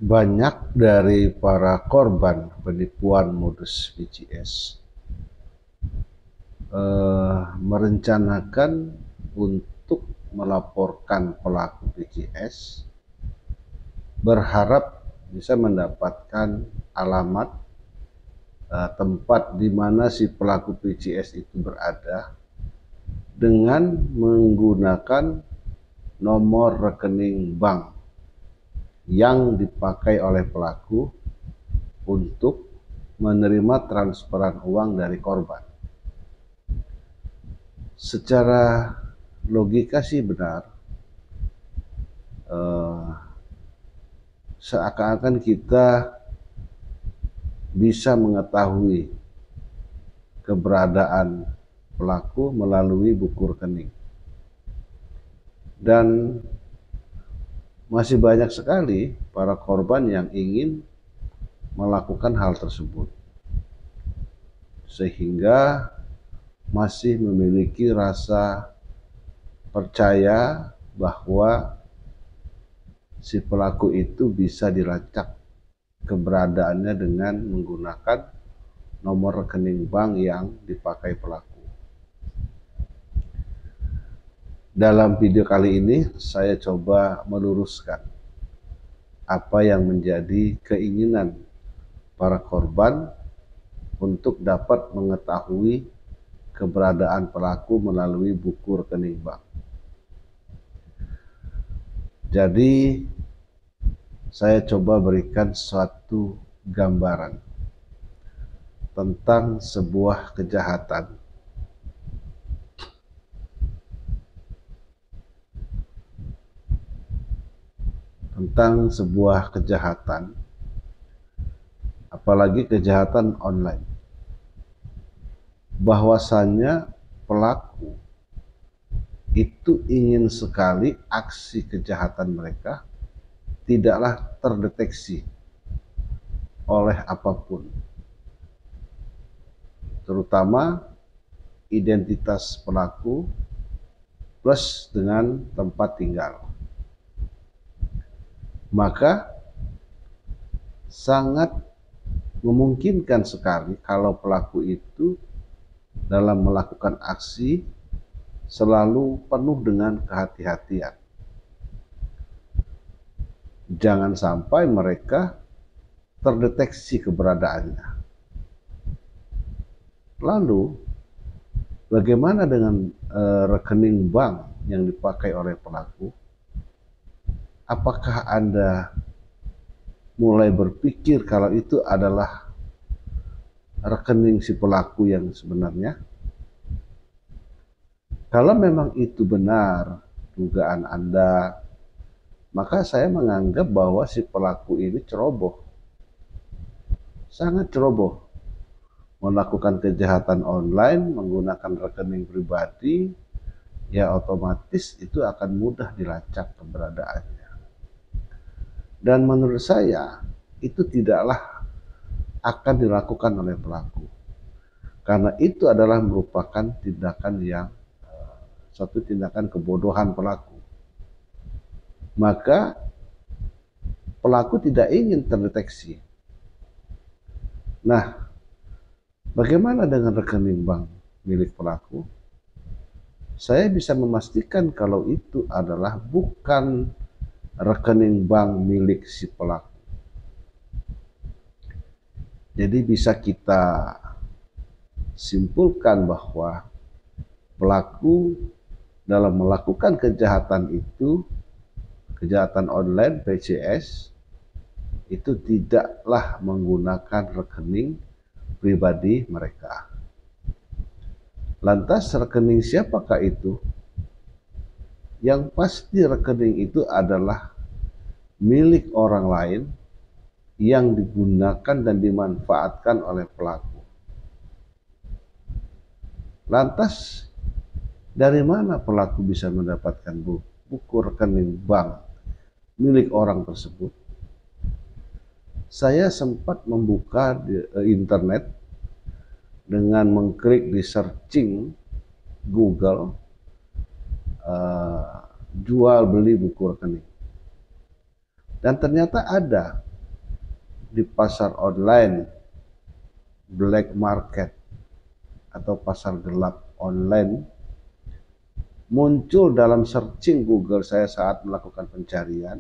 Banyak dari para korban penipuan modus VCS merencanakan untuk melaporkan pelaku VCS, berharap bisa mendapatkan alamat tempat di mana si pelaku VCS itu berada dengan menggunakan nomor rekening bank yang dipakai oleh pelaku untuk menerima transferan uang dari korban. Secara logika sih benar, seakan-akan kita bisa mengetahui keberadaan pelaku melalui buku rekening. Dan masih banyak sekali para korban yang ingin melakukan hal tersebut, sehingga masih memiliki rasa percaya bahwa si pelaku itu bisa dilacak keberadaannya dengan menggunakan nomor rekening bank yang dipakai pelaku. Dalam video kali ini saya coba meluruskan apa yang menjadi keinginan para korban untuk dapat mengetahui keberadaan pelaku melalui buku rekening bank. Jadi saya coba berikan suatu gambaran tentang sebuah kejahatan apalagi kejahatan online, bahwasannya pelaku itu ingin sekali aksi kejahatan mereka tidaklah terdeteksi oleh apapun, terutama identitas pelaku plus dengan tempat tinggal. Maka sangat memungkinkan sekali kalau pelaku itu dalam melakukan aksi selalu penuh dengan kehati-hatian. Jangan sampai mereka terdeteksi keberadaannya. Lalu, bagaimana dengan rekening bank yang dipakai oleh pelaku? Apakah Anda mulai berpikir kalau itu adalah rekening si pelaku yang sebenarnya? Kalau memang itu benar dugaan Anda, maka saya menganggap bahwa si pelaku ini ceroboh, sangat ceroboh, melakukan kejahatan online menggunakan rekening pribadi, ya otomatis itu akan mudah dilacak keberadaannya. Dan menurut saya itu tidaklah akan dilakukan oleh pelaku, karena itu adalah merupakan tindakan yang suatu tindakan kebodohan pelaku. Maka pelaku tidak ingin terdeteksi. Nah, bagaimana dengan rekening bank milik pelaku? Saya bisa memastikan kalau itu adalah bukan rekening bank milik si pelaku. Jadi bisa kita simpulkan bahwa pelaku dalam melakukan kejahatan itu, kejahatan online VCS, itu tidaklah menggunakan rekening pribadi mereka. Lantas rekening siapakah itu? Yang pasti rekening itu adalah milik orang lain yang digunakan dan dimanfaatkan oleh pelaku. Lantas dari mana pelaku bisa mendapatkan buku rekening bank milik orang tersebut? Saya sempat membuka di internet dengan mengklik di searching Google jual beli buku rekening, dan ternyata ada di pasar online, black market atau pasar gelap online, muncul dalam searching Google saya saat melakukan pencarian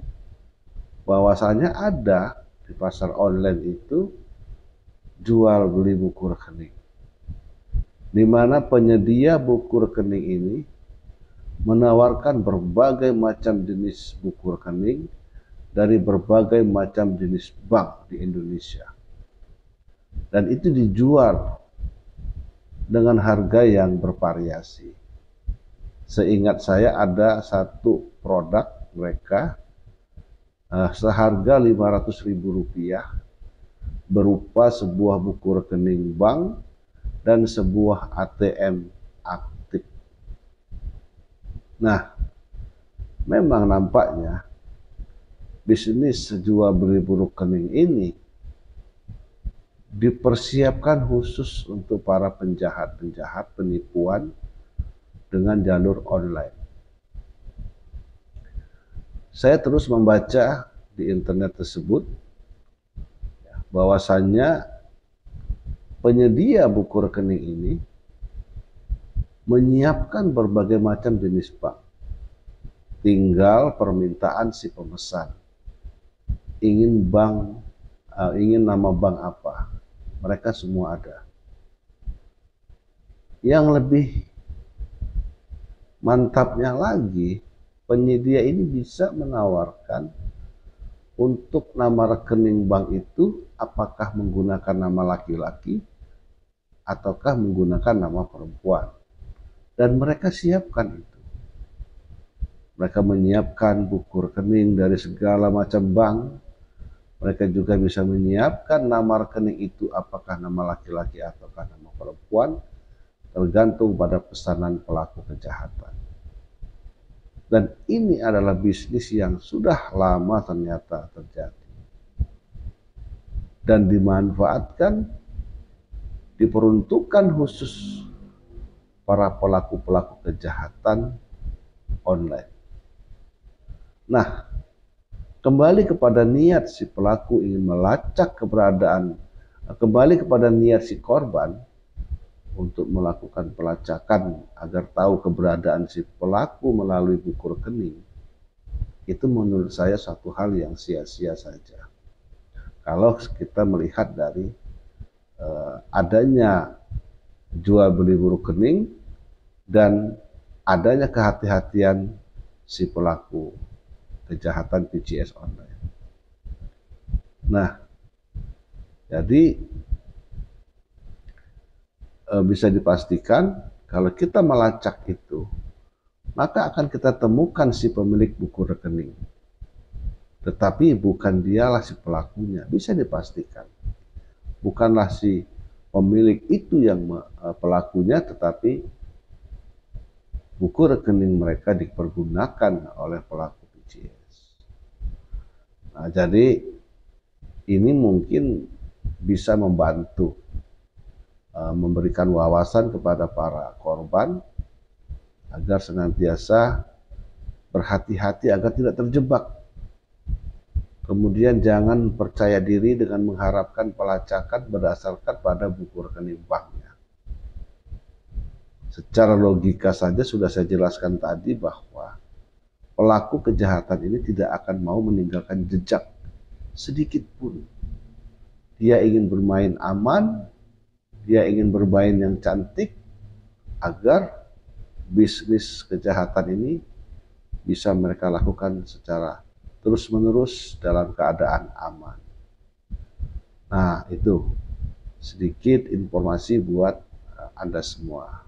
bahwasanya ada di pasar online itu jual beli buku rekening, di mana penyedia buku rekening ini menawarkan berbagai macam jenis buku rekening dari berbagai macam jenis bank di Indonesia, dan itu dijual dengan harga yang bervariasi. Seingat saya ada satu produk mereka seharga Rp500.000 berupa sebuah buku rekening bank dan sebuah ATM aktif. Nah, memang nampaknya bisnis jual beli buku rekening ini dipersiapkan khusus untuk para penjahat-penjahat penipuan dengan jalur online. Saya terus membaca di internet tersebut bahwasannya penyedia buku rekening ini menyiapkan berbagai macam jenis bank. Tinggal permintaan si pemesan. Ingin nama bank apa? Mereka semua ada. Yang lebih mantapnya lagi, penyedia ini bisa menawarkan untuk nama rekening bank itu apakah menggunakan nama laki-laki ataukah menggunakan nama perempuan. Dan mereka siapkan itu. Mereka menyiapkan buku rekening dari segala macam bank. Mereka juga bisa menyiapkan nama rekening itu apakah nama laki-laki ataukah nama perempuan, tergantung pada pesanan pelaku kejahatan. Dan ini adalah bisnis yang sudah lama ternyata terjadi. Dan dimanfaatkan, diperuntukkan khusus para pelaku-pelaku kejahatan online. Nah, kembali kepada niat si pelaku ingin melacak keberadaan, kembali kepada niat si korban untuk melakukan pelacakan agar tahu keberadaan si pelaku melalui buku rekening, itu menurut saya suatu hal yang sia-sia saja. Kalau kita melihat dari adanya jual beli buku rekening dan adanya kehati-hatian si pelaku kejahatan PCS online. Nah, jadi bisa dipastikan kalau kita melacak itu, maka akan kita temukan si pemilik buku rekening. Tetapi bukan dialah si pelakunya, bisa dipastikan. Bukanlah si pemilik itu yang pelakunya, tetapi buku rekening mereka dipergunakan oleh pelaku PCS. Nah, jadi ini mungkin bisa membantu memberikan wawasan kepada para korban agar senantiasa berhati-hati agar tidak terjebak. Kemudian jangan percaya diri dengan mengharapkan pelacakan berdasarkan pada buku rekening banknya. Secara logika saja sudah saya jelaskan tadi bahwa pelaku kejahatan ini tidak akan mau meninggalkan jejak sedikit pun. Dia ingin bermain aman, dia ingin bermain yang cantik agar bisnis kejahatan ini bisa mereka lakukan secara terus-menerus dalam keadaan aman. Nah, itu sedikit informasi buat Anda semua.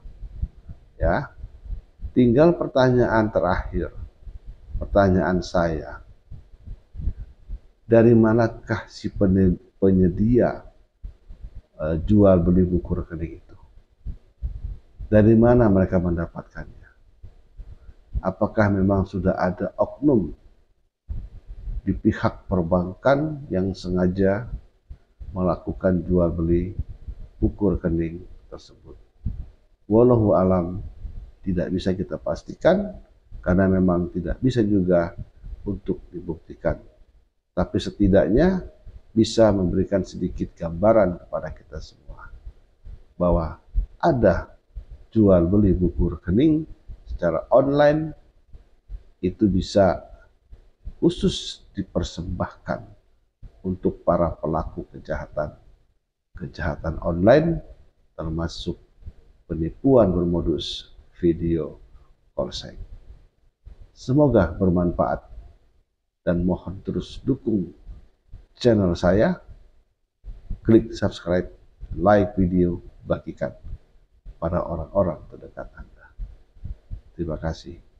Ya, tinggal pertanyaan terakhir. Pertanyaan saya, dari manakah si penyedia jual beli buku rekening itu? Dari mana mereka mendapatkannya? Apakah memang sudah ada oknum di pihak perbankan yang sengaja melakukan jual beli buku rekening tersebut? Wallahu alam, tidak bisa kita pastikan karena memang tidak bisa juga untuk dibuktikan. Tapi setidaknya bisa memberikan sedikit gambaran kepada kita semua bahwa ada jual beli buku rekening secara online itu bisa khusus dipersembahkan untuk para pelaku kejahatan online, termasuk penipuan bermodus video call. Semoga bermanfaat dan mohon terus dukung channel saya, klik subscribe, like video, bagikan pada orang-orang terdekat Anda. Terima kasih.